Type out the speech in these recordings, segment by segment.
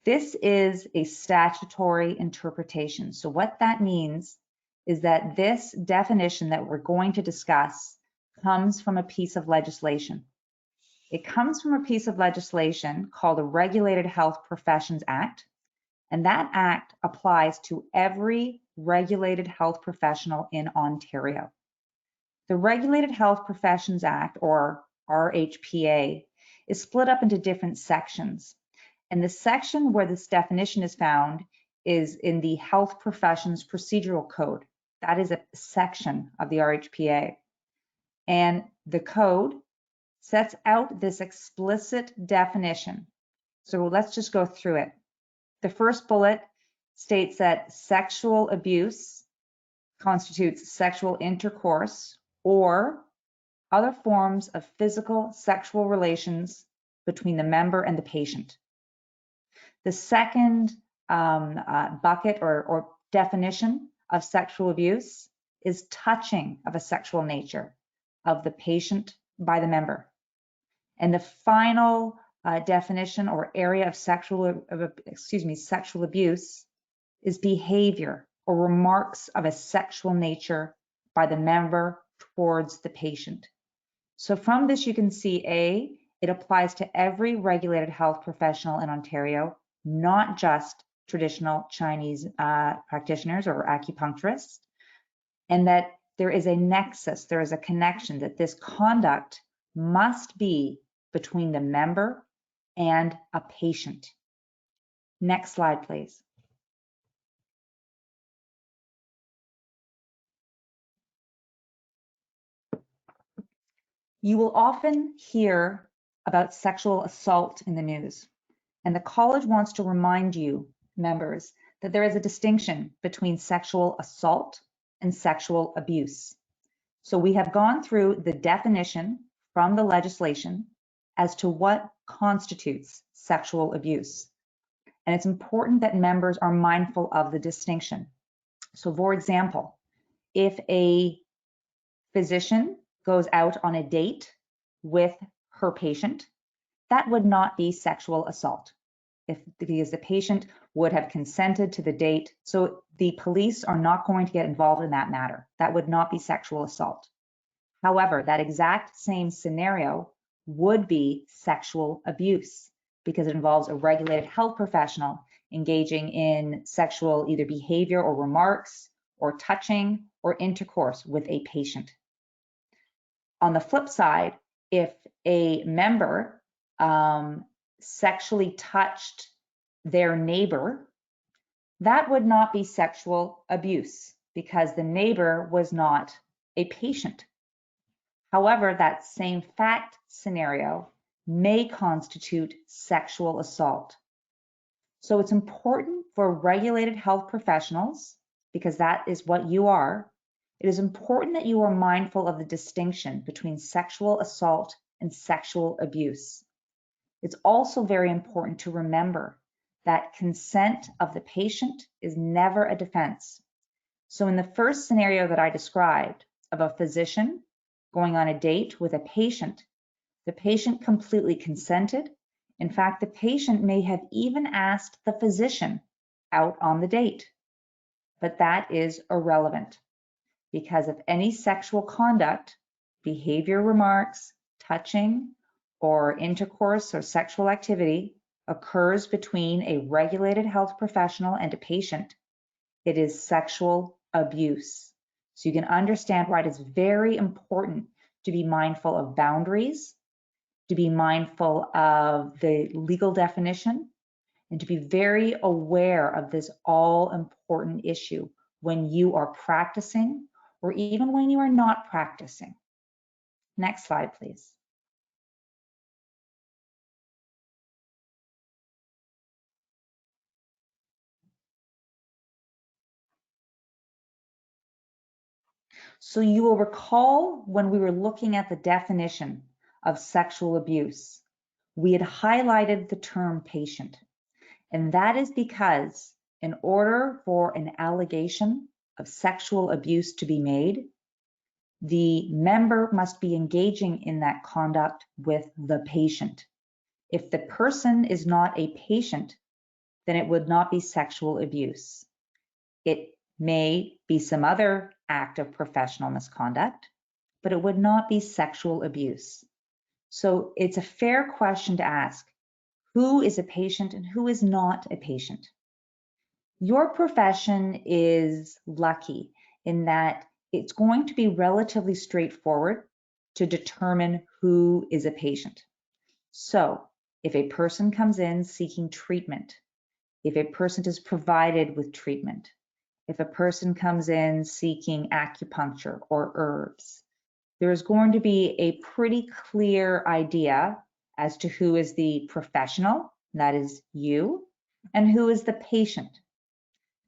This is a statutory interpretation. So what that means is that this definition that we're going to discuss comes from a piece of legislation. It comes from a piece of legislation called the Regulated Health Professions Act, and that act applies to every regulated health professional in Ontario. The Regulated Health Professions Act, or RHPA, is split up into different sections. And the section where this definition is found is in the Health Professions Procedural Code. That is a section of the RHPA. And the code sets out this explicit definition. So let's just go through it. The first bullet states that sexual abuse constitutes sexual intercourse or other forms of physical sexual relations between the member and the patient. The second bucket or definition of sexual abuse is touching of a sexual nature of the patient by the member. And the final definition or area of sexual abuse is behavior or remarks of a sexual nature by the member towards the patient. So from this, you can see it applies to every regulated health professional in Ontario, not just traditional Chinese practitioners or acupuncturists, and that there is a nexus, there is a connection, that this conduct must be between the member and a patient. Next slide, please. You will often hear about sexual assault in the news, and the college wants to remind you, members, that there is a distinction between sexual assault and sexual abuse. So we have gone through the definition from the legislation as to what constitutes sexual abuse. And it's important that members are mindful of the distinction. So for example, if a physician goes out on a date with her patient, that would not be sexual assault because the patient would have consented to the date. So the police are not going to get involved in that matter. That would not be sexual assault. However, that exact same scenario would be sexual abuse because it involves a regulated health professional engaging in sexual either behavior or remarks or touching or intercourse with a patient. On the flip side, if a member sexually touched their neighbor, that would not be sexual abuse because the neighbor was not a patient. However, that same fact scenario may constitute sexual assault. So it's important for regulated health professionals, because that is what you are, it is important that you are mindful of the distinction between sexual assault and sexual abuse. It's also very important to remember that consent of the patient is never a defense. So in the first scenario that I described of a physician going on a date with a patient, the patient completely consented. In fact, the patient may have even asked the physician out on the date, but that is irrelevant because of any sexual conduct, behavior, remarks, touching, or intercourse or sexual activity occurs between a regulated health professional and a patient, it is sexual abuse. So you can understand why it is very important to be mindful of boundaries, to be mindful of the legal definition, and to be very aware of this all-important issue when you are practicing or even when you are not practicing. Next slide, please. So you will recall when we were looking at the definition of sexual abuse, we had highlighted the term patient. And that is because in order for an allegation of sexual abuse to be made, the member must be engaging in that conduct with the patient. If the person is not a patient, then it would not be sexual abuse. It may be some other act of professional misconduct, but it would not be sexual abuse. So it's a fair question to ask, who is a patient and who is not a patient? Your profession is lucky in that it's going to be relatively straightforward to determine who is a patient. So if a person comes in seeking treatment, if a person is provided with treatment, if a person comes in seeking acupuncture or herbs, there is going to be a pretty clear idea as to who is the professional, that is you, and who is the patient.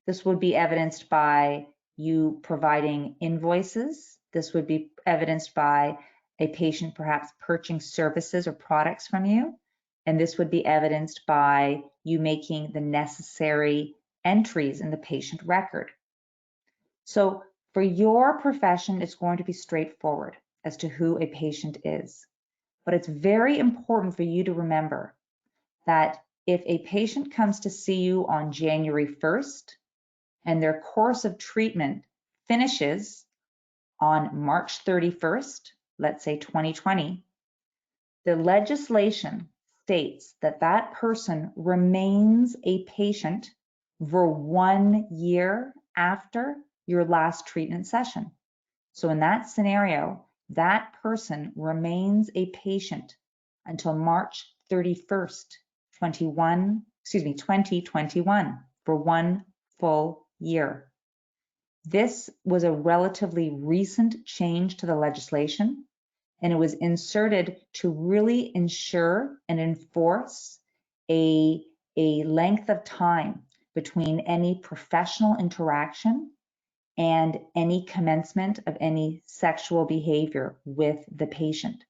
This would be evidenced by you providing invoices. This would be evidenced by a patient perhaps purchasing services or products from you. And this would be evidenced by you making the necessary entries in the patient record. So for your profession, it's going to be straightforward as to who a patient is. But it's very important for you to remember that if a patient comes to see you on January 1st and their course of treatment finishes on March 31st, let's say 2020, the legislation states that that person remains a patient for 1 year after your last treatment session. So in that scenario, that person remains a patient until March 31st, 2021 for 1 full year. This was a relatively recent change to the legislation, and it was inserted to really ensure and enforce a length of time between any professional interaction and any commencement of any sexual behavior with the patient.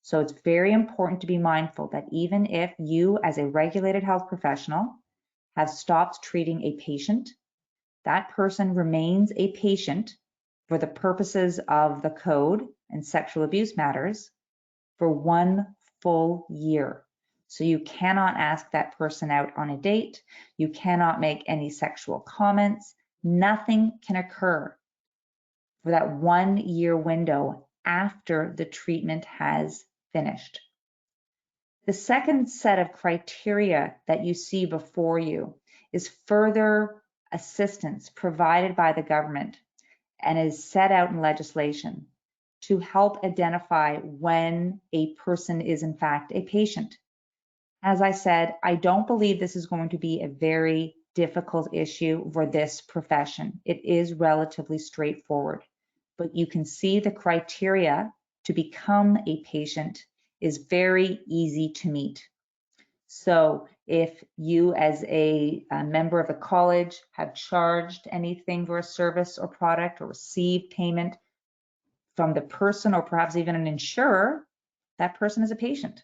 So it's very important to be mindful that even if you as a regulated health professional have stopped treating a patient, that person remains a patient for the purposes of the code and sexual abuse matters for 1 full year. So you cannot ask that person out on a date. You cannot make any sexual comments. Nothing can occur for that 1 year window after the treatment has finished. The second set of criteria that you see before you is further assistance provided by the government and is set out in legislation to help identify when a person is in fact a patient. As I said, I don't believe this is going to be a very difficult issue for this profession. It is relatively straightforward, but you can see the criteria to become a patient is very easy to meet. So if you as a member of the college have charged anything for a service or product or received payment from the person or perhaps even an insurer, that person is a patient.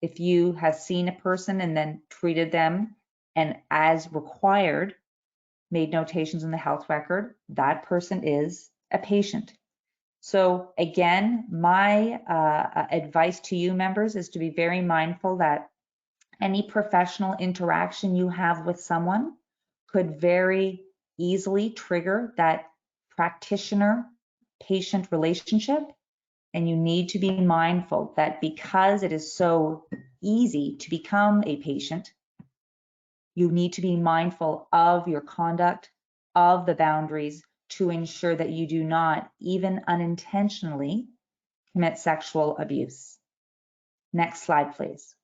If you have seen a person and then treated them and as required, made notations in the health record, that person is a patient. So again, my advice to you members is to be very mindful that any professional interaction you have with someone could very easily trigger that practitioner-patient relationship. And you need to be mindful that because it is so easy to become a patient, you need to be mindful of your conduct, of the boundaries to ensure that you do not, even unintentionally, commit sexual abuse. Next slide, please.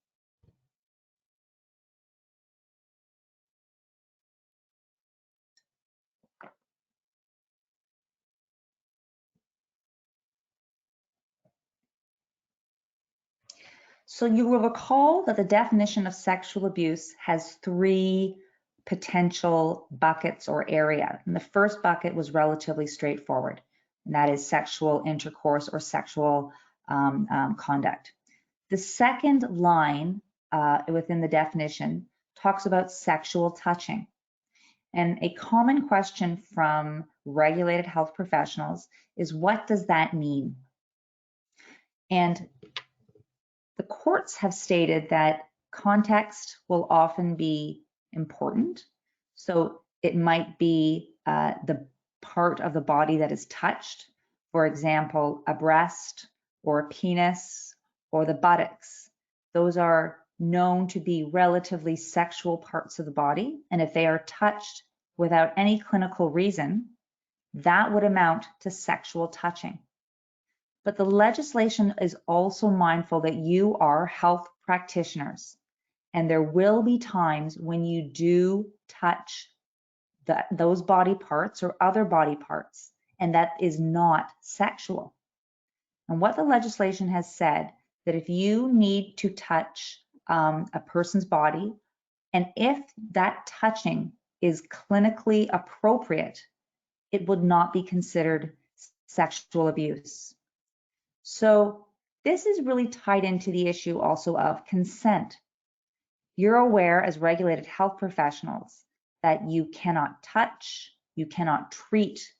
So you will recall that the definition of sexual abuse has 3 potential buckets or area. And the first bucket was relatively straightforward, and that is sexual intercourse or sexual conduct. The second line within the definition talks about sexual touching. And a common question from regulated health professionals is, what does that mean? And the courts have stated that context will often be important. So it might be the part of the body that is touched, for example, a breast or a penis or the buttocks. Those are known to be relatively sexual parts of the body, and if they are touched without any clinical reason, that would amount to sexual touching. But the legislation is also mindful that you are health practitioners, and there will be times when you do touch those body parts or other body parts, and that is not sexual. And what the legislation has said, that if you need to touch a person's body, and if that touching is clinically appropriate, it would not be considered sexual abuse. So this is really tied into the issue also of consent. You're aware as regulated health professionals that you cannot touch, you cannot treat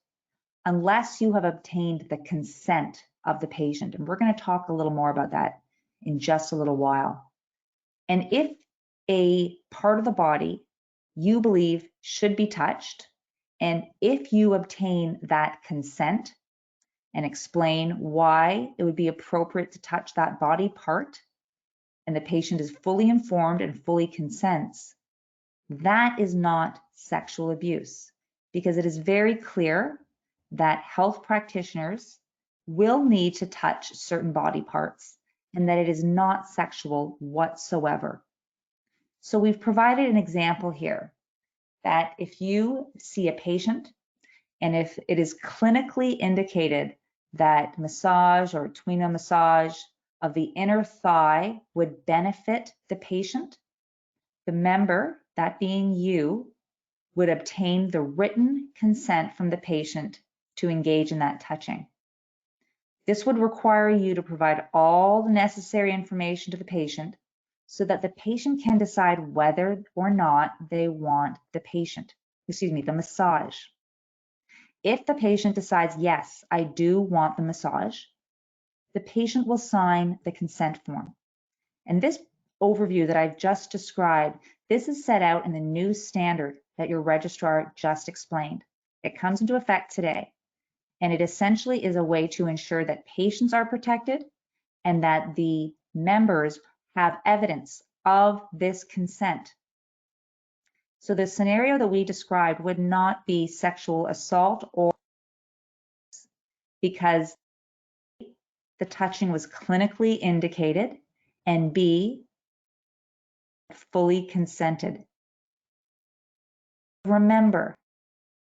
unless you have obtained the consent of the patient. And we're going to talk a little more about that in just a little while. And if a part of the body you believe should be touched, and if you obtain that consent and explain why it would be appropriate to touch that body part, and the patient is fully informed and fully consents, that is not sexual abuse, because it is very clear that health practitioners will need to touch certain body parts and that it is not sexual whatsoever. So we've provided an example here that if you see a patient and if it is clinically indicated that massage or tweener massage of the inner thigh would benefit the patient, the member, that being you, would obtain the written consent from the patient to engage in that touching. This would require you to provide all the necessary information to the patient so that the patient can decide whether or not they want the massage. If the patient decides, yes, I do want the massage, the patient will sign the consent form. And this overview that I've just described, this is set out in the new standard that your registrar just explained. It comes into effect today, and it essentially is a way to ensure that patients are protected and that the members have evidence of this consent. So the scenario that we described would not be sexual assault, or because the touching was clinically indicated, and B, fully consented. Remember,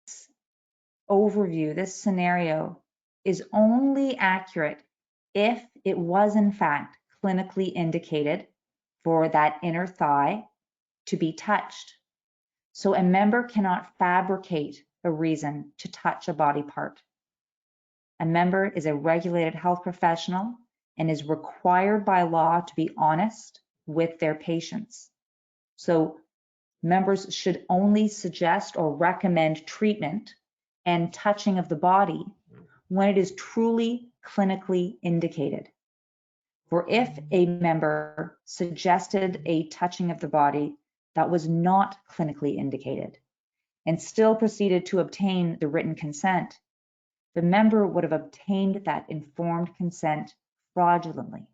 this overview, this scenario is only accurate if it was in fact clinically indicated for that inner thigh to be touched. So a member cannot fabricate a reason to touch a body part. A member is a regulated health professional and is required by law to be honest with their patients. So members should only suggest or recommend treatment and touching of the body when it is truly clinically indicated. For if a member suggested a touching of the body that was not clinically indicated and still proceeded to obtain the written consent, the member would have obtained that informed consent fraudulently.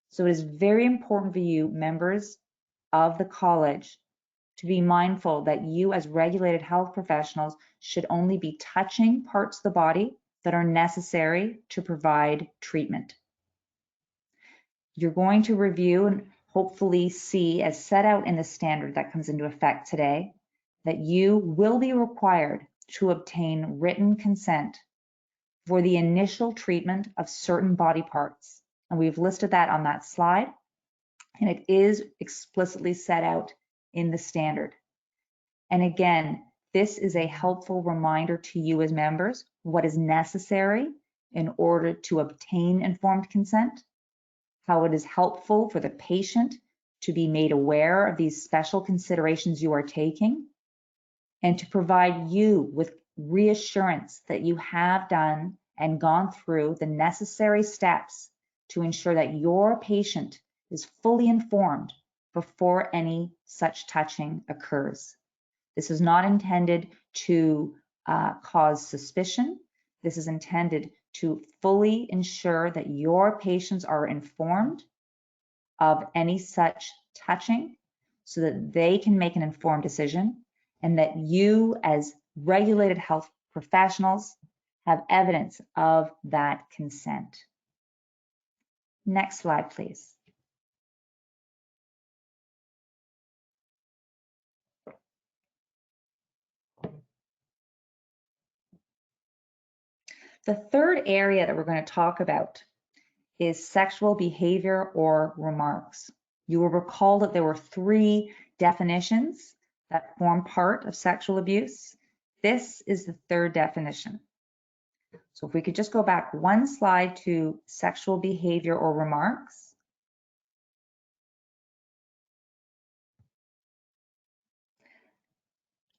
So it is very important for you, members of the college, to be mindful that you as regulated health professionals should only be touching parts of the body that are necessary to provide treatment. You're going to review and hopefully see, as set out in the standard that comes into effect today, that you will be required to obtain written consent for the initial treatment of certain body parts. And we've listed that on that slide, and it is explicitly set out in the standard. And again, this is a helpful reminder to you as members what is necessary in order to obtain informed consent, how it is helpful for the patient to be made aware of these special considerations you are taking, and to provide you with reassurance that you have done and gone through the necessary steps to ensure that your patient is fully informed before any such touching occurs. This is not intended to cause suspicion. This is intended to fully ensure that your patients are informed of any such touching so that they can make an informed decision and that you as regulated health professionals have evidence of that consent. Next slide, please. The third area that we're going to talk about is sexual behavior or remarks. You will recall that there were 3 definitions that form part of sexual abuse. This is the third definition. So if we could just go back one slide to sexual behavior or remarks.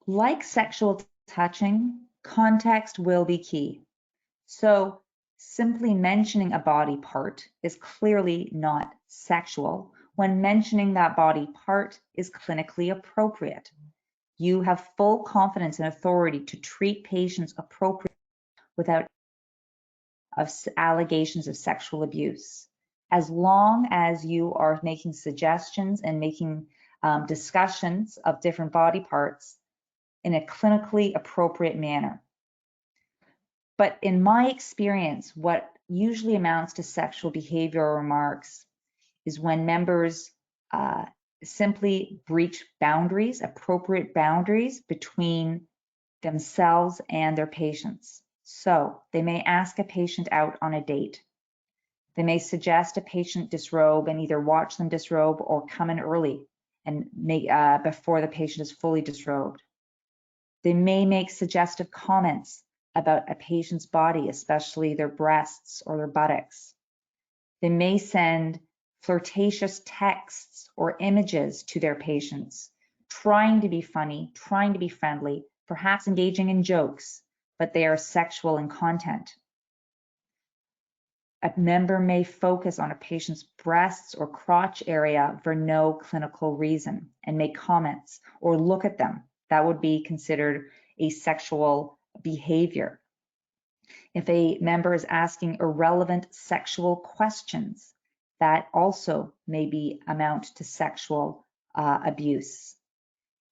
Like sexual touching, context will be key. So simply mentioning a body part is clearly not sexual when mentioning that body part is clinically appropriate. You have full confidence and authority to treat patients appropriately without allegations of sexual abuse. As long as you are making suggestions and making discussions of different body parts in a clinically appropriate manner. But in my experience, what usually amounts to sexual behavior or remarks is when members simply breach boundaries, appropriate boundaries between themselves and their patients. So they may ask a patient out on a date. They may suggest a patient disrobe and either watch them disrobe or come in early and make before the patient is fully disrobed. They may make suggestive comments about a patient's body, especially their breasts or their buttocks. They may send flirtatious texts or images to their patients, trying to be funny, trying to be friendly, perhaps engaging in jokes, but they are sexual in content. A member may focus on a patient's breasts or crotch area for no clinical reason and make comments or look at them. That would be considered a sexual behavior. If a member is asking irrelevant sexual questions, that also may amount to sexual abuse.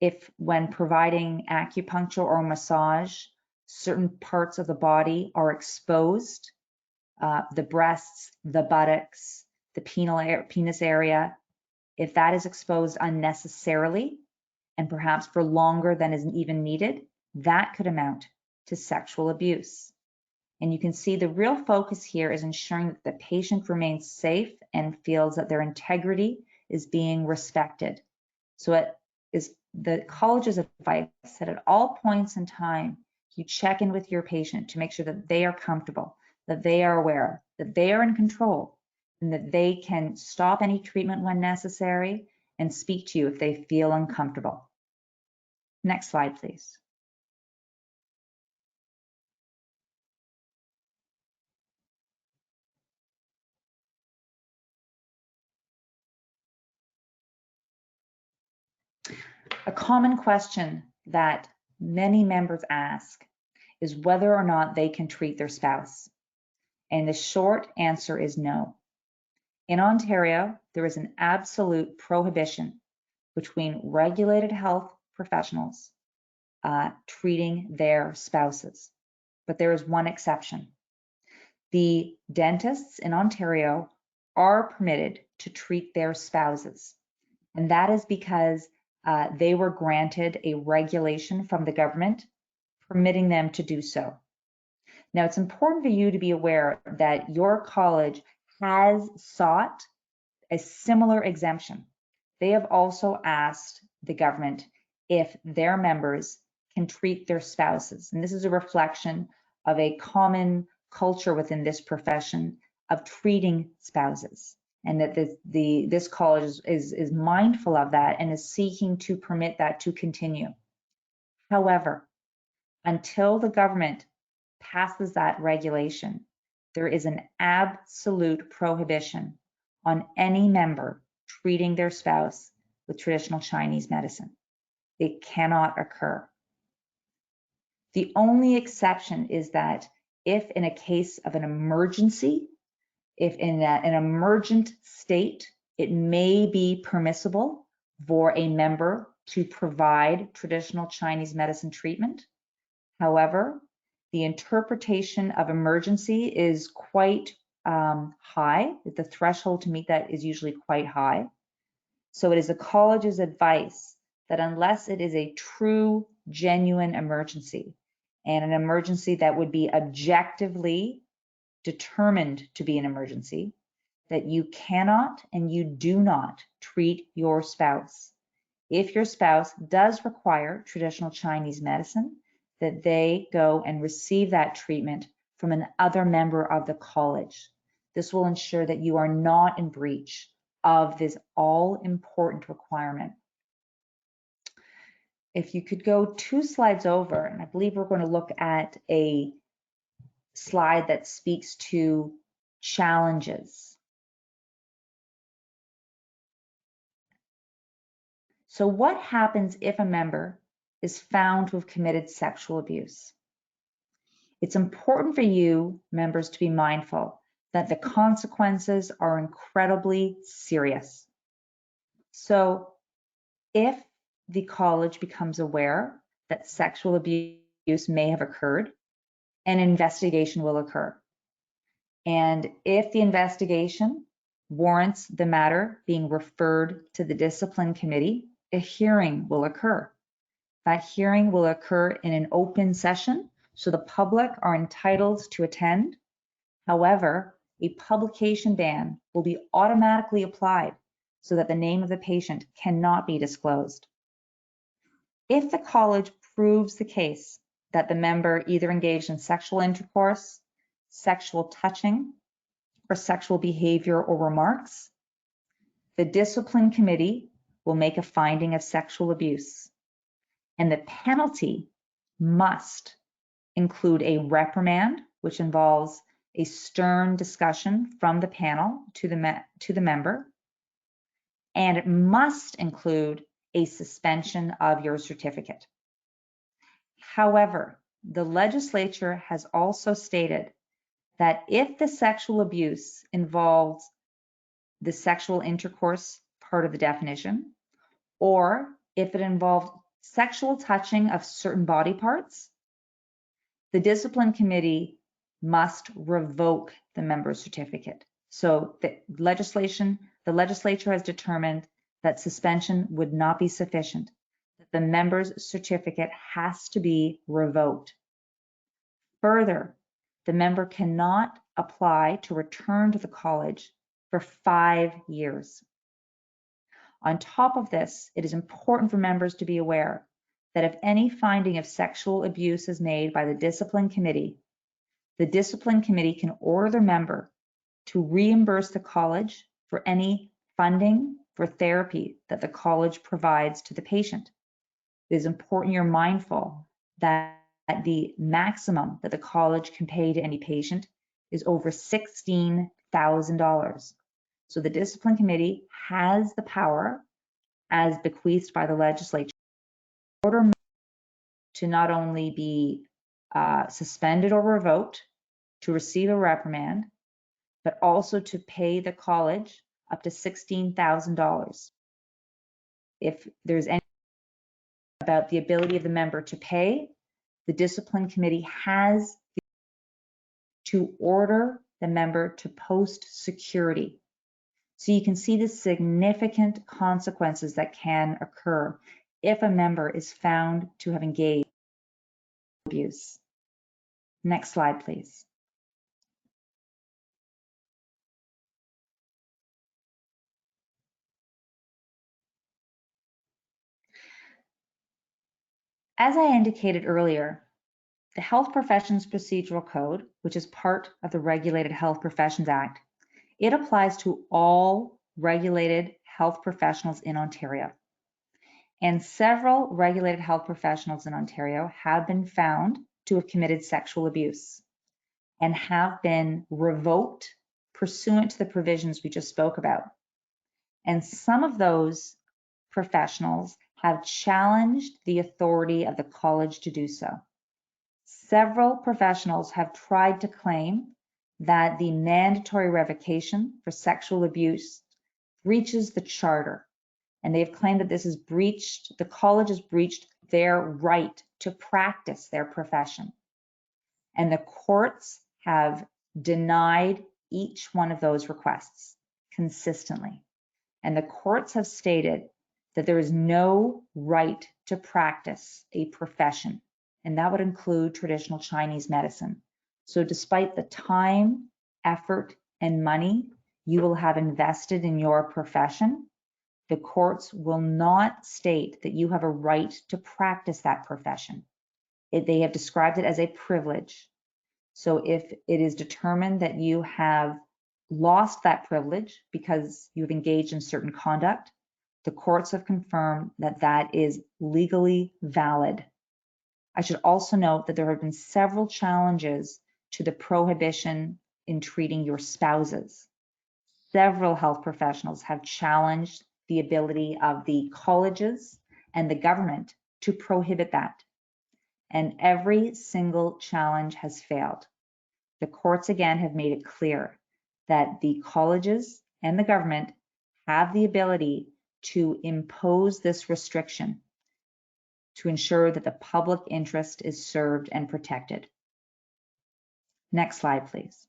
If when providing acupuncture or massage, certain parts of the body are exposed, the breasts, the buttocks, the penis area, if that is exposed unnecessarily and perhaps for longer than is even needed, that could amount to sexual abuse. And you can see the real focus here is ensuring that the patient remains safe and feels that their integrity is being respected. So it is the college's advice that at all points in time, you check in with your patient to make sure that they are comfortable, that they are aware, that they are in control, and that they can stop any treatment when necessary and speak to you if they feel uncomfortable. Next slide, please. A common question that many members ask is whether or not they can treat their spouse. And the short answer is no. In Ontario, there is an absolute prohibition between regulated health professionals treating their spouses. But there is one exception. The dentists in Ontario are permitted to treat their spouses. And that is because they were granted a regulation from the government permitting them to do so. Now, it's important for you to be aware that your college has sought a similar exemption. They have also asked the government if their members can treat their spouses. And this is a reflection of a common culture within this profession of treating spouses. And that this college is mindful of that and is seeking to permit that to continue. However, until the government passes that regulation, there is an absolute prohibition on any member treating their spouse with traditional Chinese medicine. It cannot occur. The only exception is that if in a case of an emergency, if in an emergent state, it may be permissible for a member to provide traditional Chinese medicine treatment. However, the interpretation of emergency is quite high. The threshold to meet that is usually quite high. So it is the college's advice that unless it is a true, genuine emergency, and an emergency that would be objectively determined to be an emergency, that you cannot and you do not treat your spouse. If your spouse does require traditional Chinese medicine, that they go and receive that treatment from another member of the college. This will ensure that you are not in breach of this all-important requirement. If you could go 2 slides over, and I believe we're going to look at a slide that speaks to challenges. So what happens if a member is found to have committed sexual abuse? It's important for you, members, to be mindful that the consequences are incredibly serious. So if the college becomes aware that sexual abuse may have occurred, an investigation will occur. And if the investigation warrants the matter being referred to the discipline committee, a hearing will occur. That hearing will occur in an open session, so the public are entitled to attend. However, a publication ban will be automatically applied so that the name of the patient cannot be disclosed. If the college proves the case that the member either engaged in sexual intercourse, sexual touching, or sexual behavior or remarks, the discipline committee will make a finding of sexual abuse, and the penalty must include a reprimand, which involves a stern discussion from the panel to the member, and it must include a suspension of your certificate. However, the legislature has also stated that if the sexual abuse involves the sexual intercourse part of the definition, or if it involved sexual touching of certain body parts, the discipline committee must revoke the member's certificate. So the legislature has determined that suspension would not be sufficient. The member's certificate has to be revoked. Further, the member cannot apply to return to the college for 5 years. On top of this, it is important for members to be aware that if any finding of sexual abuse is made by the discipline committee, the discipline committee can order the member to reimburse the college for any funding for therapy that the college provides to the patient. It is important you're mindful that the maximum that the college can pay to any patient is over $16,000. So the discipline committee has the power, as bequeathed by the legislature, order to not only be suspended or revoked, to receive a reprimand, but also to pay the college up to $16,000. If there's any about the ability of the member to pay, the discipline committee has to order the member to post security. So you can see the significant consequences that can occur if a member is found to have engaged in abuse. Next slide, please. As I indicated earlier, the Health Professions Procedural Code, which is part of the Regulated Health Professions Act, it applies to all regulated health professionals in Ontario. And several regulated health professionals in Ontario have been found to have committed sexual abuse and have been revoked pursuant to the provisions we just spoke about. And some of those professionals have challenged the authority of the college to do so. Several professionals have tried to claim that the mandatory revocation for sexual abuse breaches the charter, and they have claimed that the college has breached their right to practice their profession. And the courts have denied each one of those requests consistently. And the courts have stated that there is no right to practice a profession, and that would include traditional Chinese medicine. So despite the time, effort, and money you will have invested in your profession, the courts will not state that you have a right to practice that profession. They have described it as a privilege. So if it is determined that you have lost that privilege because you've engaged in certain conduct, the courts have confirmed that that is legally valid. I should also note that there have been several challenges to the prohibition in treating your spouses. Several health professionals have challenged the ability of the colleges and the government to prohibit that. And every single challenge has failed. The courts again have made it clear that the colleges and the government have the ability to impose this restriction to ensure that the public interest is served and protected. Next slide, please.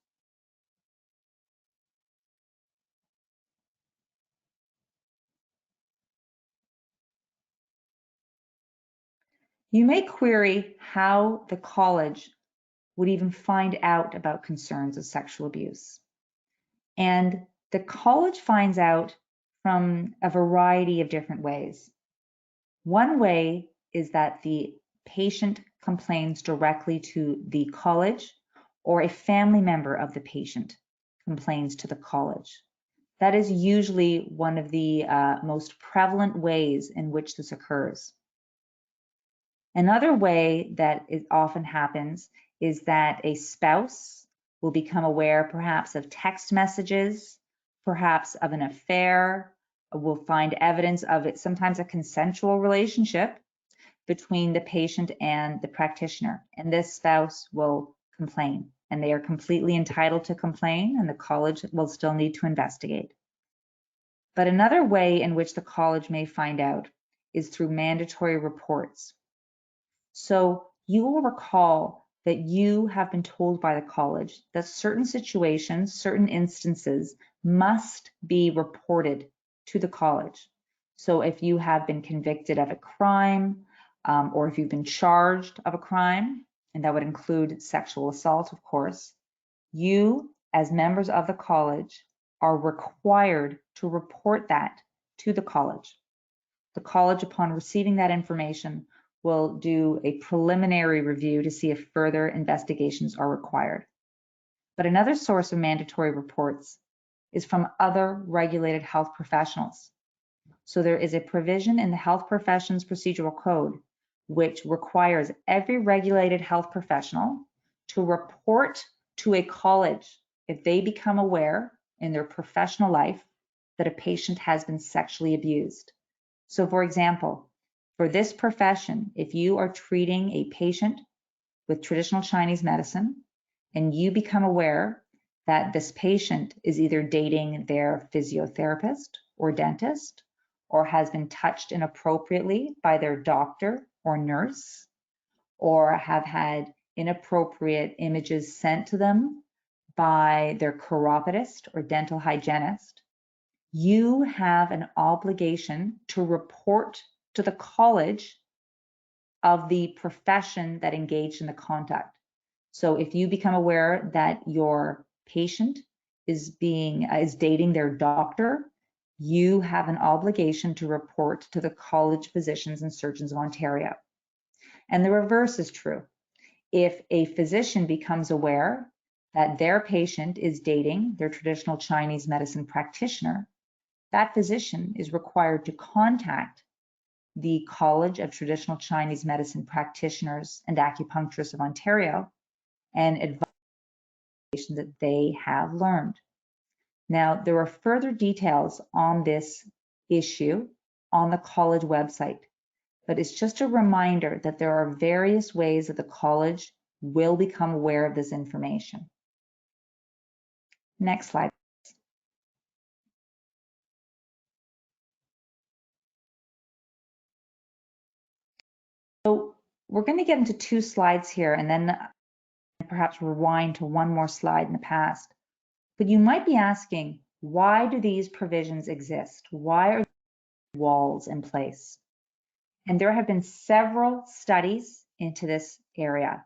You may query how the college would even find out about concerns of sexual abuse. And the college finds out from a variety of different ways. One way is that the patient complains directly to the college, or a family member of the patient complains to the college. That is usually one of the most prevalent ways in which this occurs. Another way that it often happens is that a spouse will become aware perhaps of text messages, perhaps of an affair, will find evidence of it, sometimes a consensual relationship between the patient and the practitioner, and this spouse will complain, and they are completely entitled to complain, and the college will still need to investigate. But another way in which the college may find out is through mandatory reports. So you will recall that you have been told by the college that certain situations, certain instances must be reported to the college. So if you have been convicted of a crime, or if you've been charged of a crime, and that would include sexual assault, of course, you as members of the college are required to report that to the college. The college, upon receiving that information, will do a preliminary review to see if further investigations are required. But another source of mandatory reports is from other regulated health professionals. So there is a provision in the Health Professions Procedural Code which requires every regulated health professional to report to a college if they become aware in their professional life that a patient has been sexually abused. So for example, for this profession, if you are treating a patient with traditional Chinese medicine and you become aware that this patient is either dating their physiotherapist or dentist, or has been touched inappropriately by their doctor or nurse, or have had inappropriate images sent to them by their chiropodist or dental hygienist, you have an obligation to report to the college of the profession that engaged in the conduct. So if you become aware that your patient is dating their doctor, you have an obligation to report to the College Physicians and Surgeons of Ontario. And the reverse is true. If a physician becomes aware that their patient is dating their traditional Chinese medicine practitioner, that physician is required to contact the College of Traditional Chinese Medicine Practitioners and Acupuncturists of Ontario and advise that they have learned. Now, there are further details on this issue on the college website, but it's just a reminder that there are various ways that the college will become aware of this information. Next slide. So we're going to get into 2 slides here and then perhaps rewind to one more slide in the past. But you might be asking, why do these provisions exist? Why are walls in place? And there have been several studies into this area,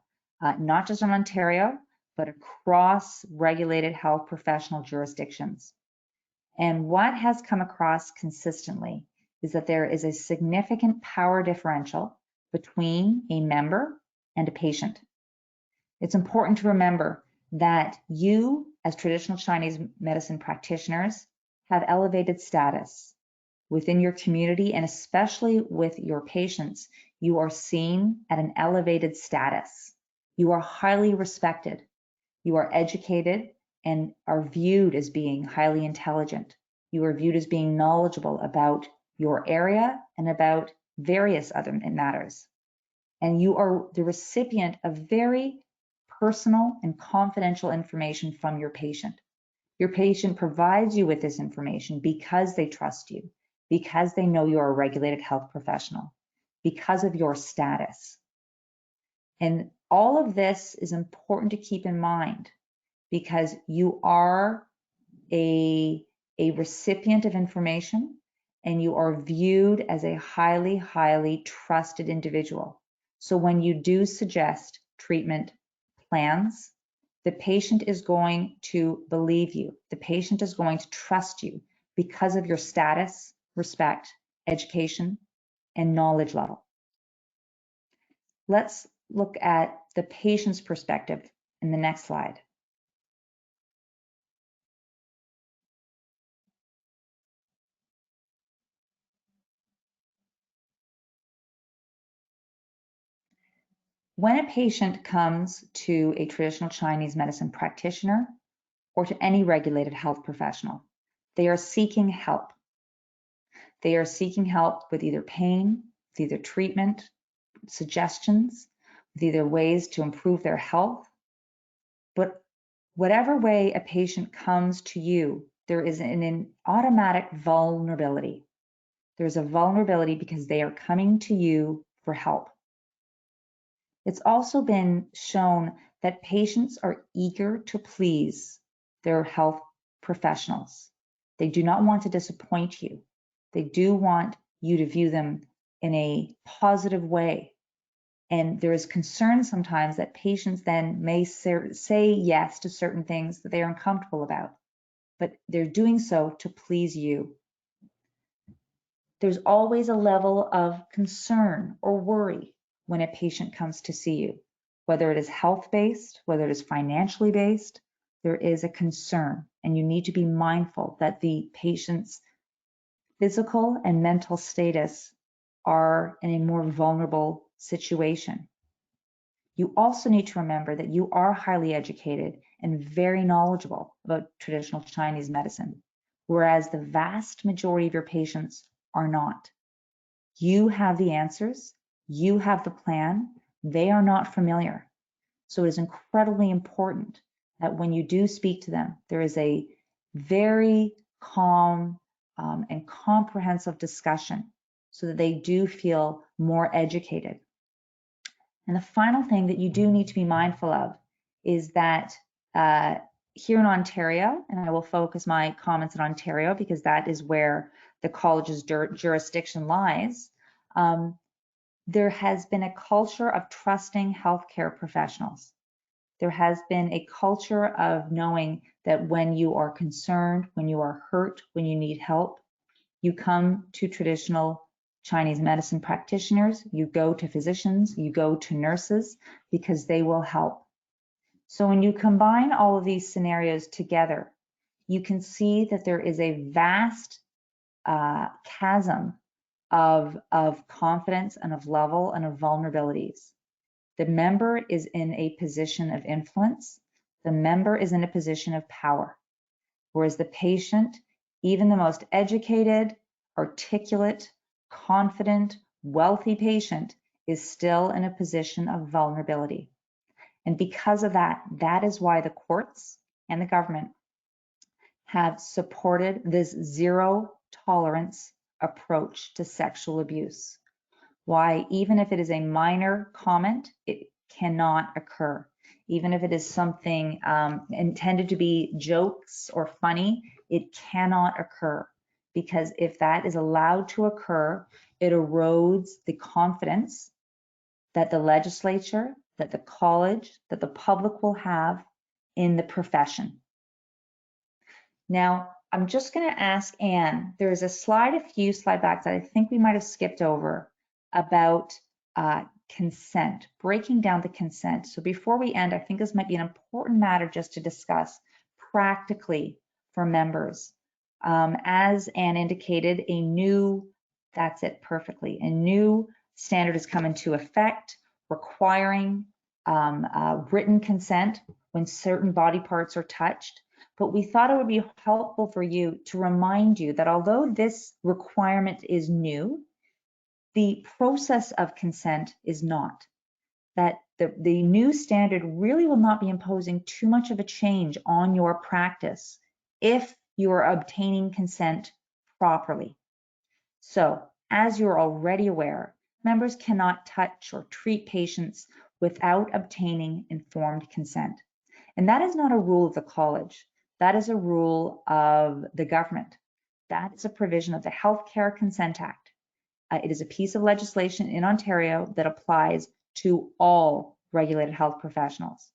not just in Ontario, but across regulated health professional jurisdictions. And what has come across consistently is that there is a significant power differential between a member and a patient. It's important to remember that you, as traditional Chinese medicine practitioners, have elevated status within your community, and especially with your patients. You are seen at an elevated status. You are highly respected. You are educated and are viewed as being highly intelligent. You are viewed as being knowledgeable about your area and about various other matters. And you are the recipient of very personal and confidential information from your patient. Your patient provides you with this information because they trust you, because they know you're a regulated health professional, because of your status. And all of this is important to keep in mind because you are a recipient of information and you are viewed as a highly, highly trusted individual. So when you do suggest treatment plans, the patient is going to believe you. The patient is going to trust you because of your status, respect, education, and knowledge level. Let's look at the patient's perspective in the next slide. When a patient comes to a traditional Chinese medicine practitioner or to any regulated health professional, they are seeking help. They are seeking help with either pain, with either treatment, suggestions, with either ways to improve their health. But whatever way a patient comes to you, there is an automatic vulnerability. There's a vulnerability because they are coming to you for help. It's also been shown that patients are eager to please their health professionals. They do not want to disappoint you. They do want you to view them in a positive way. And there is concern sometimes that patients then may say yes to certain things that they are uncomfortable about, but they're doing so to please you. There's always a level of concern or worry when a patient comes to see you, whether it is health-based, whether it is financially based, there is a concern, and you need to be mindful that the patient's physical and mental status are in a more vulnerable situation. You also need to remember that you are highly educated and very knowledgeable about traditional Chinese medicine, whereas the vast majority of your patients are not. You have the answers, you have the plan, they are not familiar. So it is incredibly important that when you do speak to them, there is a very calm and comprehensive discussion so that they do feel more educated. And the final thing that you do need to be mindful of is that here in Ontario, and I will focus my comments on Ontario because that is where the college's jurisdiction lies, there has been a culture of trusting healthcare professionals. There has been a culture of knowing that when you are concerned, when you are hurt, when you need help, you come to traditional Chinese medicine practitioners, you go to physicians, you go to nurses because they will help. So when you combine all of these scenarios together, you can see that there is a vast chasm of confidence and of level and of vulnerabilities. The member is in a position of influence. The member is in a position of power, whereas the patient, even the most educated, articulate, confident, wealthy patient is still in a position of vulnerability. And because of that, that is why the courts and the government have supported this zero tolerance approach to sexual abuse. Why, even if it is a minor comment, it cannot occur. Even if it is something intended to be jokes or funny, it cannot occur. Because if that is allowed to occur, it erodes the confidence that the legislature, that the college, that the public will have in the profession. Now, I'm just going to ask Anne, there is a slide, a few slide backs that I think we might have skipped over about consent, breaking down the consent. So before we end, I think this might be an important matter just to discuss practically for members. As Anne indicated, that's it perfectly, a new standard has come into effect requiring written consent when certain body parts are touched. But we thought it would be helpful for you to remind you that although this requirement is new, the process of consent is not. That the new standard really will not be imposing too much of a change on your practice if you are obtaining consent properly. So, as you're already aware, members cannot touch or treat patients without obtaining informed consent. And that is not a rule of the college. That is a rule of the government. That is a provision of the Healthcare Consent Act. It is a piece of legislation in Ontario that applies to all regulated health professionals.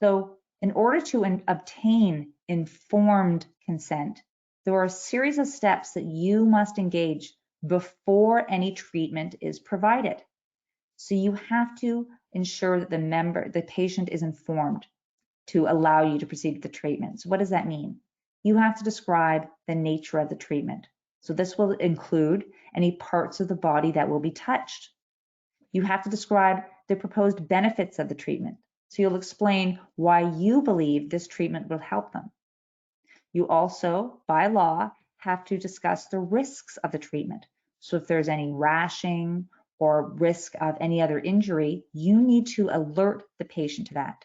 So in order to obtain informed consent, there are a series of steps that you must engage before any treatment is provided. So you have to ensure that the patient is informed to allow you to proceed with the treatment. So what does that mean? You have to describe the nature of the treatment. So this will include any parts of the body that will be touched. You have to describe the proposed benefits of the treatment. So you'll explain why you believe this treatment will help them. You also, by law, have to discuss the risks of the treatment. So if there's any rashing or risk of any other injury, you need to alert the patient to that.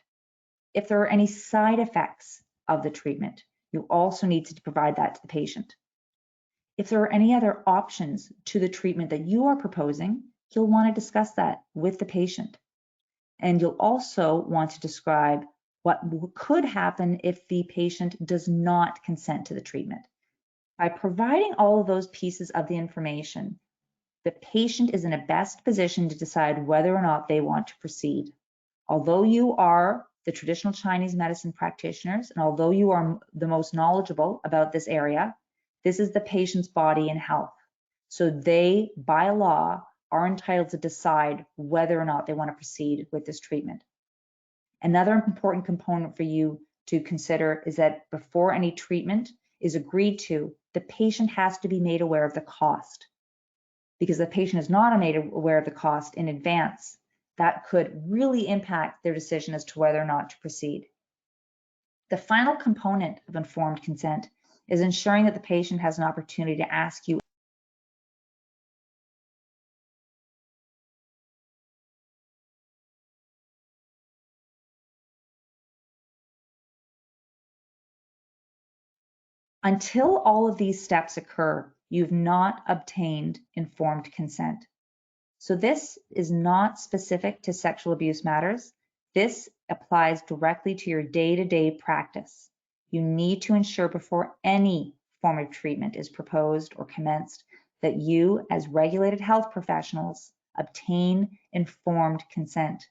If there are any side effects of the treatment, you also need to provide that to the patient. If there are any other options to the treatment that you are proposing, you'll want to discuss that with the patient. And you'll also want to describe what could happen if the patient does not consent to the treatment. By providing all of those pieces of the information, the patient is in a best position to decide whether or not they want to proceed. Although you are the traditional Chinese medicine practitioners, and although you are the most knowledgeable about this area, this is the patient's body and health. So they, by law, are entitled to decide whether or not they want to proceed with this treatment. Another important component for you to consider is that before any treatment is agreed to, the patient has to be made aware of the cost. Because the patient is not made aware of the cost in advance, that could really impact their decision as to whether or not to proceed. The final component of informed consent is ensuring that the patient has an opportunity to ask you until all of these steps occur, you've not obtained informed consent. So this is not specific to sexual abuse matters. This applies directly to your day-to-day practice. You need to ensure before any form of treatment is proposed or commenced that you, as regulated health professionals, obtain informed consent.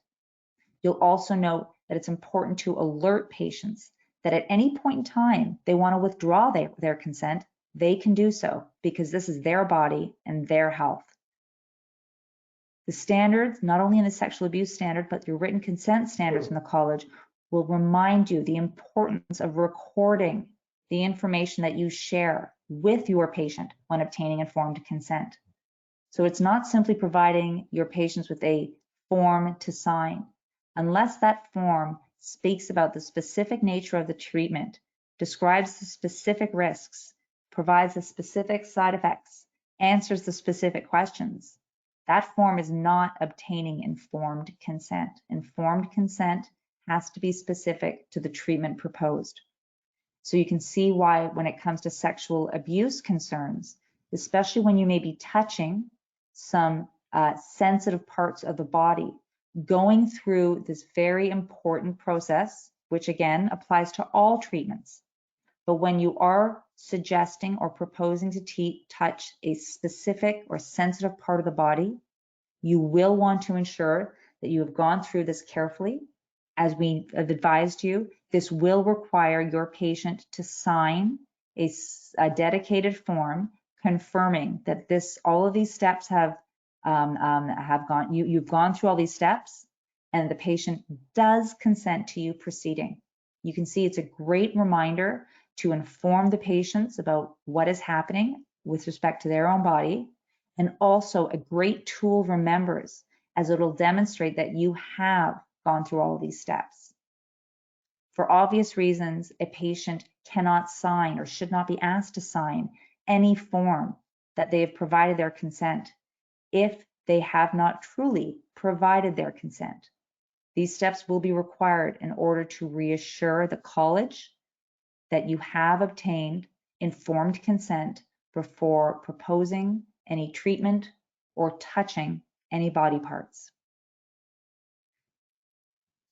You'll also note that it's important to alert patients that at any point in time they want to withdraw their consent, they can do so because this is their body and their health. The standards, not only in the sexual abuse standard, but your written consent standards from the college will remind you the importance of recording the information that you share with your patient when obtaining informed consent. So it's not simply providing your patients with a form to sign. Unless that form speaks about the specific nature of the treatment, describes the specific risks, provides the specific side effects, answers the specific questions. That form is not obtaining informed consent. Informed consent has to be specific to the treatment proposed. So you can see why when it comes to sexual abuse concerns, especially when you may be touching some sensitive parts of the body, going through this very important process, which again applies to all treatments. But when you are suggesting or proposing to touch a specific or sensitive part of the body, you will want to ensure that you have gone through this carefully. As we have advised you, this will require your patient to sign a dedicated form confirming that all of these steps have gone. You've gone through all these steps, and the patient does consent to you proceeding. You can see it's a great reminder to inform the patients about what is happening with respect to their own body, and also a great tool remembers, as it'll demonstrate that you have gone through all of these steps. For obvious reasons, a patient cannot sign or should not be asked to sign any form that they have provided their consent if they have not truly provided their consent. These steps will be required in order to reassure the college that you have obtained informed consent before proposing any treatment or touching any body parts.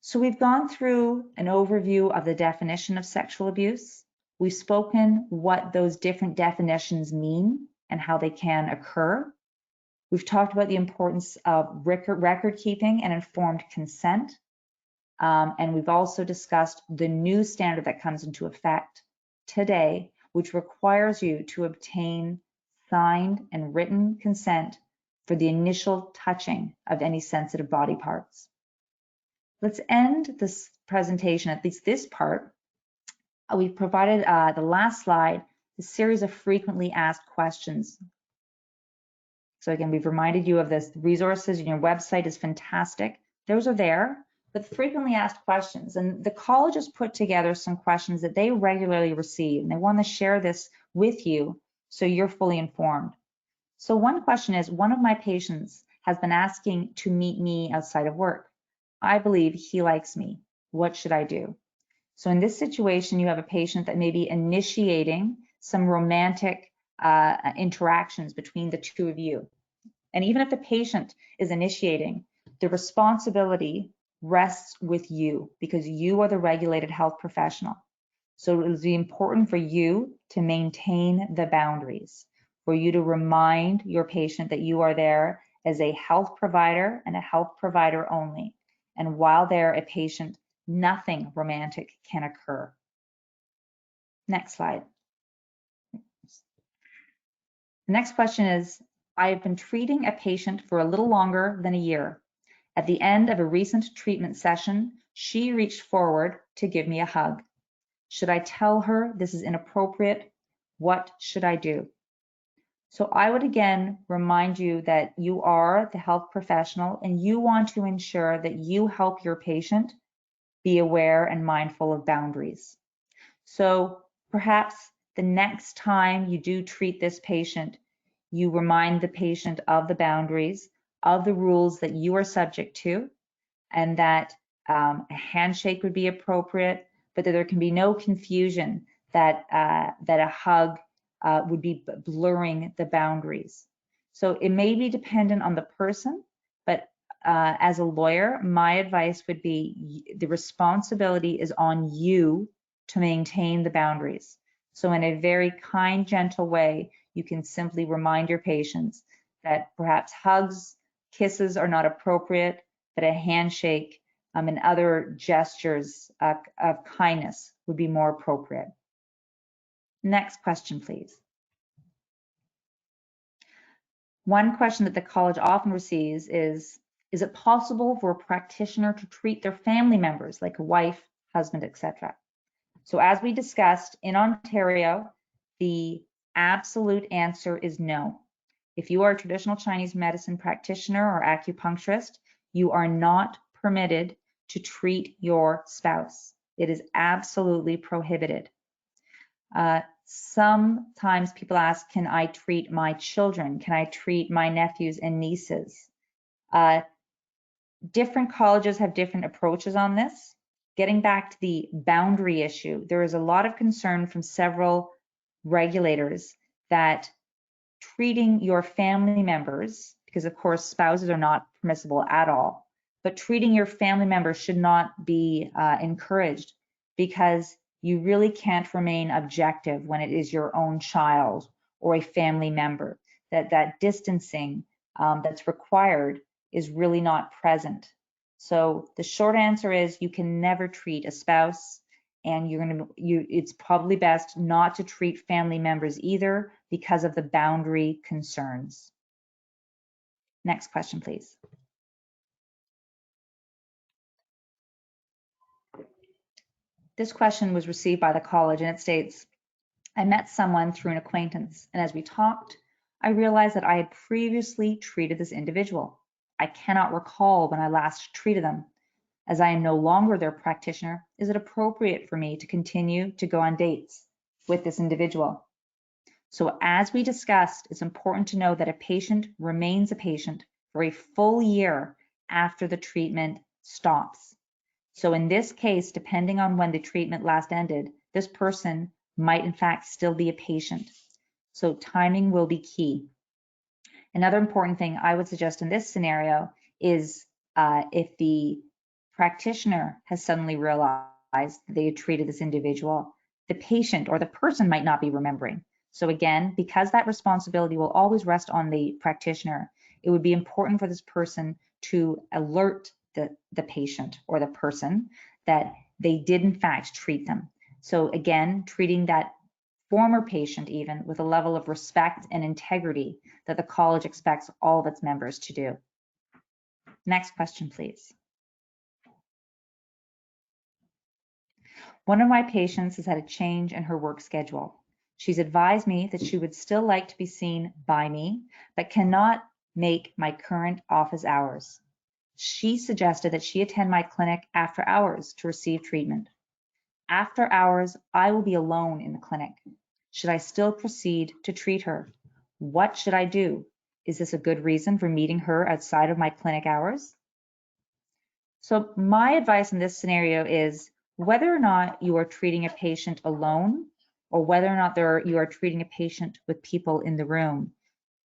So we've gone through an overview of the definition of sexual abuse. We've spoken what those different definitions mean and how they can occur. We've talked about the importance of record keeping and informed consent. And we've also discussed the new standard that comes into effect today, which requires you to obtain signed and written consent for the initial touching of any sensitive body parts. Let's end this presentation, at least this part. We've provided the last slide, a series of frequently asked questions. So again, we've reminded you of this. The resources in your website is fantastic. Those are there, but frequently asked questions. And the college has put together some questions that they regularly receive, and they want to share this with you so you're fully informed. So one question is, one of my patients has been asking to meet me outside of work. I believe he likes me. What should I do? So in this situation, you have a patient that may be initiating some romantic interactions between the two of you. And even if the patient is initiating, the responsibility rests with you because you are the regulated health professional. So it will be important for you to maintain the boundaries, for you to remind your patient that you are there as a health provider and a health provider only. And while they're a patient, nothing romantic can occur. Next slide. The next question is, I have been treating a patient for a little longer than a year. At the end of a recent treatment session, she reached forward to give me a hug. Should I tell her this is inappropriate? What should I do? So I would again remind you that you are the health professional and you want to ensure that you help your patient be aware and mindful of boundaries. So perhaps the next time you do treat this patient, you remind the patient of the boundaries, of the rules that you are subject to, and that a handshake would be appropriate, but that there can be no confusion that a hug would be blurring the boundaries. So it may be dependent on the person, but as a lawyer, my advice would be the responsibility is on you to maintain the boundaries. So in a very kind, gentle way, you can simply remind your patients that perhaps hugs, kisses are not appropriate, that a handshake and other gestures of kindness would be more appropriate. Next question, please. One question that the college often receives is it possible for a practitioner to treat their family members like a wife, husband, etc.? So as we discussed, in Ontario, the absolute answer is no. If you are a traditional Chinese medicine practitioner or acupuncturist, you are not permitted to treat your spouse. It is absolutely prohibited. Sometimes people ask, can I treat my children? Can I treat my nephews and nieces? Different colleges have different approaches on this. Getting back to the boundary issue, there is a lot of concern from several regulators that treating your family members, because of course spouses are not permissible at all, but treating your family members should not be encouraged, because you really can't remain objective when it is your own child or a family member. That distancing that's required is really not present. So the short answer is you can never treat a spouse, and it's probably best not to treat family members either because of the boundary concerns. Next question, please. This question was received by the college, and it states, I met someone through an acquaintance, and as we talked, I realized that I had previously treated this individual. I cannot recall when I last treated them. As I am no longer their practitioner, is it appropriate for me to continue to go on dates with this individual? So as we discussed, it's important to know that a patient remains a patient for a full year after the treatment stops. So in this case, depending on when the treatment last ended, this person might in fact still be a patient. So timing will be key. Another important thing I would suggest in this scenario is if the practitioner has suddenly realized they had treated this individual, the patient or the person might not be remembering. So again, because that responsibility will always rest on the practitioner, it would be important for this person to alert the patient or the person that they did in fact treat them. So again, treating that former patient even with a level of respect and integrity that the college expects all of its members to do. Next question, please. One of my patients has had a change in her work schedule. She's advised me that she would still like to be seen by me, but cannot make my current office hours. She suggested that she attend my clinic after hours to receive treatment. After hours, I will be alone in the clinic. Should I still proceed to treat her? What should I do? Is this a good reason for meeting her outside of my clinic hours? So my advice in this scenario is whether or not you are treating a patient alone or whether or not you are treating a patient with people in the room,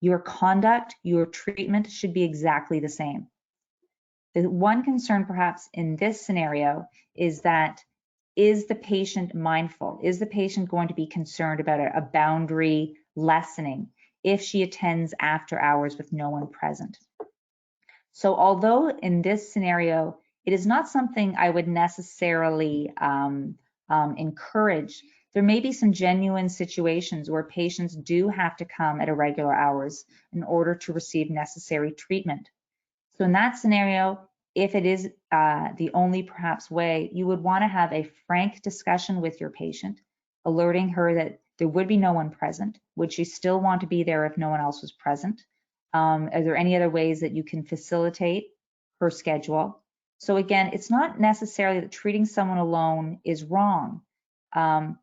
your conduct, your treatment should be exactly the same. The one concern perhaps in this scenario is that, is the patient mindful? Is the patient going to be concerned about a boundary lessening if she attends after hours with no one present? So although in this scenario, it is not something I would necessarily encourage, there may be some genuine situations where patients do have to come at irregular hours in order to receive necessary treatment. So in that scenario, if it is the only perhaps way, you would want to have a frank discussion with your patient, alerting her that there would be no one present. Would she still want to be there if no one else was present? Are there any other ways that you can facilitate her schedule? So again, it's not necessarily that treating someone alone is wrong,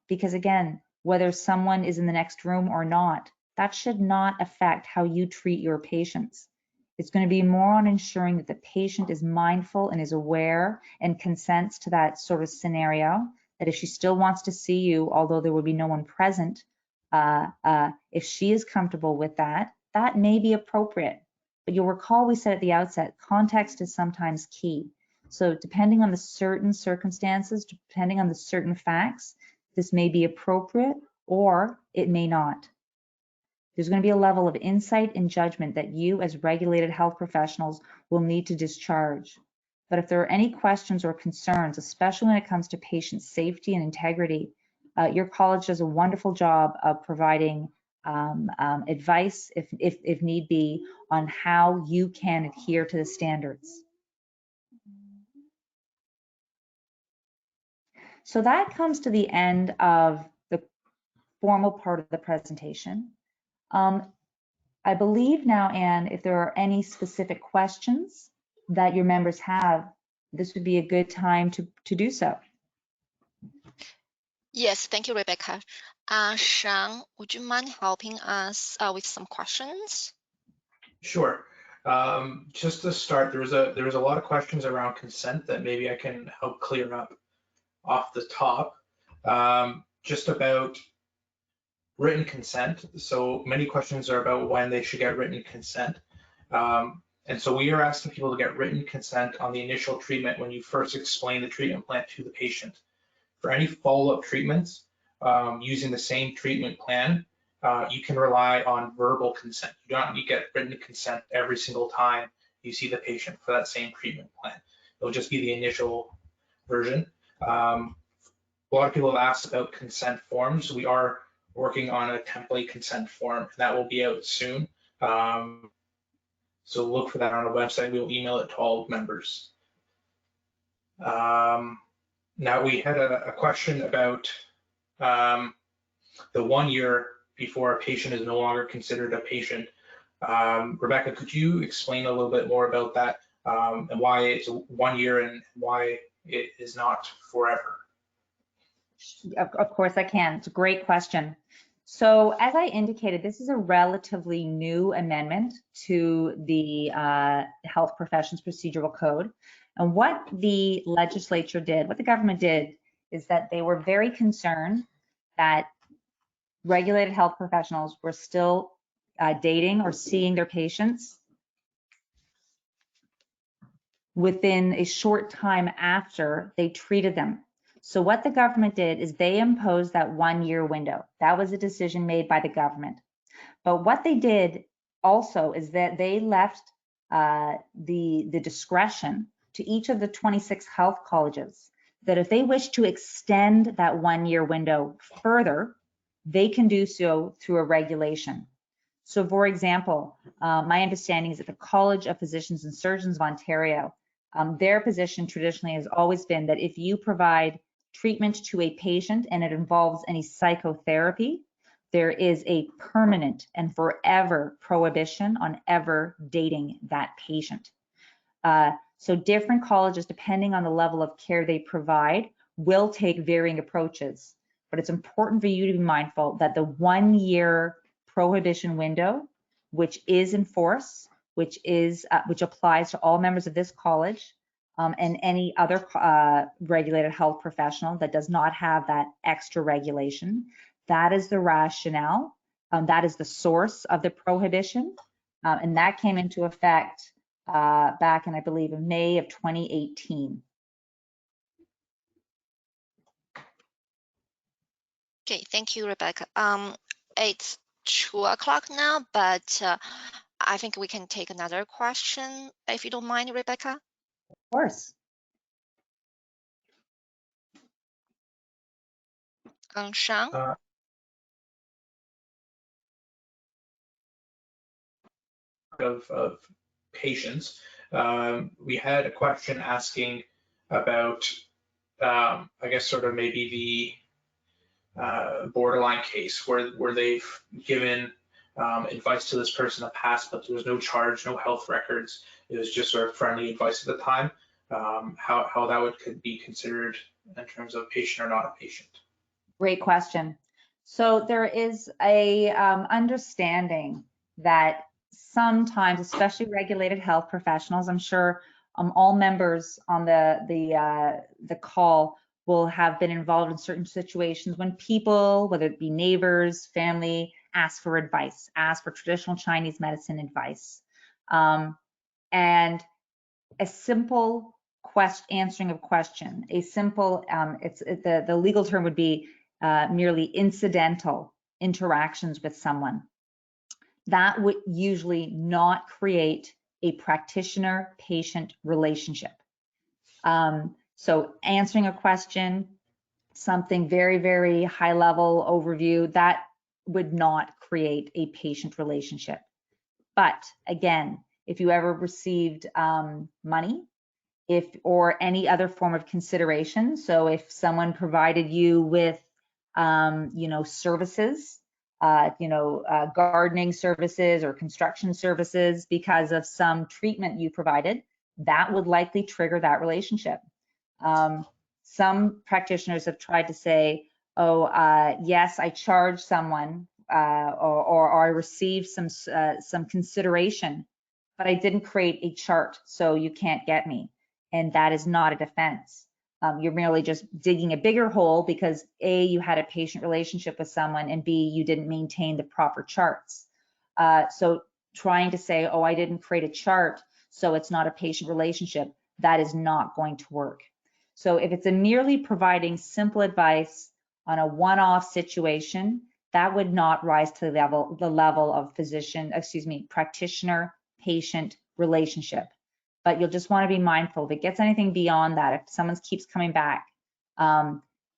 because again, whether someone is in the next room or not, that should not affect how you treat your patients. It's going to be more on ensuring that the patient is mindful and is aware and consents to that sort of scenario, that if she still wants to see you, although there will be no one present, if she is comfortable with that, that may be appropriate. But you'll recall we said at the outset, context is sometimes key. So depending on the certain circumstances, depending on the certain facts, this may be appropriate or it may not. There's going to be a level of insight and judgment that you as regulated health professionals will need to discharge. But if there are any questions or concerns, especially when it comes to patient safety and integrity, your college does a wonderful job of providing advice, if need be, on how you can adhere to the standards. So that comes to the end of the formal part of the presentation. I believe now, Anne, if there are any specific questions that your members have, this would be a good time to do so. Yes, thank you, Rebecca. Zeng, would you mind helping us with some questions? Sure. Just to start, there was a lot of questions around consent that maybe I can help clear up off the top. Just about written consent. So many questions are about when they should get written consent. And so we are asking people to get written consent on the initial treatment when you first explain the treatment plan to the patient. For any follow-up treatments using the same treatment plan, you can rely on verbal consent. You don't need to get written consent every single time you see the patient for that same treatment plan. It'll just be the initial version. A lot of people have asked about consent forms. We are working on a template consent form, and that will be out soon. So look for that on our website. We'll email it to all members. Now we had a question about the 1 year before a patient is no longer considered a patient. Rebecca, could you explain a little bit more about that and why it's 1 year and why it is not forever? Of course I can. It's a great question. So as I indicated, this is a relatively new amendment to the Health Professions Procedural Code. And what the legislature did, what the government did, is that they were very concerned that regulated health professionals were still dating or seeing their patients within a short time after they treated them. So what the government did is they imposed that 1 year window. That was a decision made by the government. But what they did also is that they left the discretion to each of the 26 health colleges that if they wish to extend that 1 year window further, they can do so through a regulation. So for example, my understanding is that the College of Physicians and Surgeons of Ontario, their position traditionally has always been that if you provide treatment to a patient and it involves any psychotherapy, there is a permanent and forever prohibition on ever dating that patient. So different colleges, depending on the level of care they provide, will take varying approaches. But it's important for you to be mindful that the 1 year prohibition window, which is in force, which applies to all members of this college and any other regulated health professional that does not have that extra regulation. That is the rationale. That is the source of the prohibition. And that came into effect back in, I believe, in May of 2018. Okay, thank you, Rebecca. It's 2 o'clock now, but I think we can take another question, if you don't mind, Rebecca. Of course. Zeng? Of patients. We had a question asking about, I guess, sort of maybe the borderline case where they've given advice to this person in the past, but there was no charge, no health records. It was just sort of friendly advice at the time. How that could be considered in terms of patient or not a patient. Great question. So there is a understanding that sometimes, especially regulated health professionals, I'm sure all members on the call will have been involved in certain situations when people, whether it be neighbors, family, ask for advice, ask for traditional Chinese medicine advice. And a simple answering of question, a simple, the legal term would be merely incidental interactions with someone. That would usually not create a practitioner-patient relationship. So answering a question, something very, very high level overview, that would not create a patient relationship. But again, if you ever received money, or any other form of consideration, so if someone provided you with services, gardening services or construction services because of some treatment you provided, that would likely trigger that relationship. Some practitioners have tried to say, yes, I charged someone or I received some consideration, but I didn't create a chart, so you can't get me. And that is not a defense. You're merely just digging a bigger hole because A, you had a patient relationship with someone, and B, you didn't maintain the proper charts. So trying to say, oh, I didn't create a chart, so it's not a patient relationship, that is not going to work. So if it's a merely providing simple advice on a one-off situation, that would not rise to the level of practitioner-patient relationship. But you'll just want to be mindful if it gets anything beyond that, if someone keeps coming back,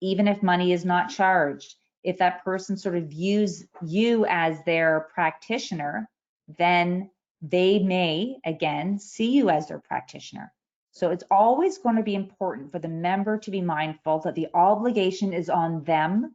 even if money is not charged, if that person sort of views you as their practitioner, then they may, again, see you as their practitioner. So it's always going to be important for the member to be mindful that the obligation is on them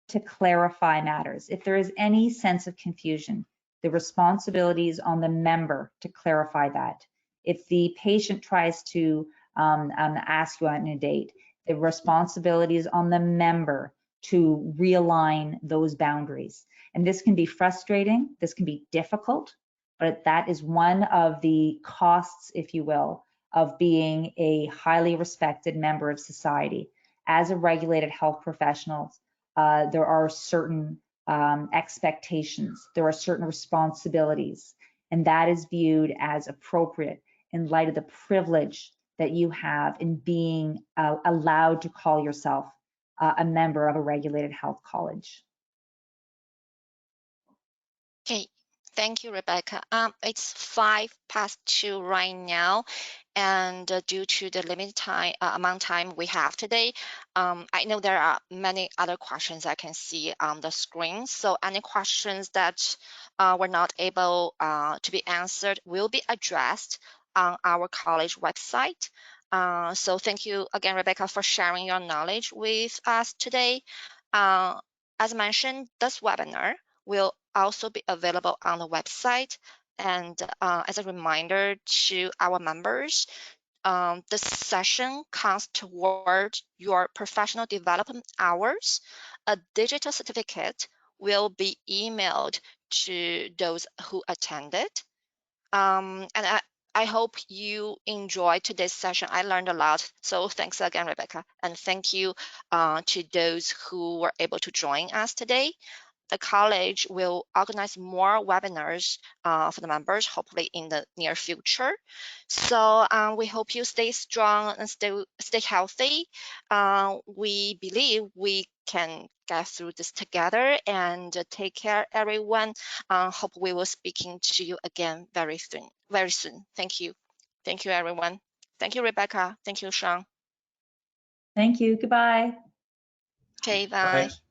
to clarify matters. If there is any sense of confusion, the responsibility is on the member to clarify that. If the patient tries to ask you on a date, the responsibility is on the member to realign those boundaries. And this can be frustrating, this can be difficult, but that is one of the costs, if you will, of being a highly respected member of society. As a regulated health professional, there are certain expectations, there are certain responsibilities, and that is viewed as appropriate in light of the privilege that you have in being allowed to call yourself a member of a regulated health college. Okay, thank you, Rebecca. It's 2:05 right now, and due to the limited time amount of time we have today, I know there are many other questions I can see on the screen. So any questions that were not able to be answered will be addressed on our college website. So thank you again, Rebecca, for sharing your knowledge with us today. As mentioned, this webinar will also be available on the website. And as a reminder to our members, this session counts toward your professional development hours. A digital certificate will be emailed to those who attended. And I hope you enjoyed today's session. I learned a lot. So thanks again, Rebecca. And thank you to those who were able to join us today. The college will organize more webinars for the members, hopefully in the near future. So we hope you stay strong and stay healthy. We believe we can get through this together, and take care, everyone. Hope we will speaking to you again very soon. Thank you. Thank you, everyone. Thank you, Rebecca. Thank you, Sean. Thank you. Goodbye. Okay, bye. Bye.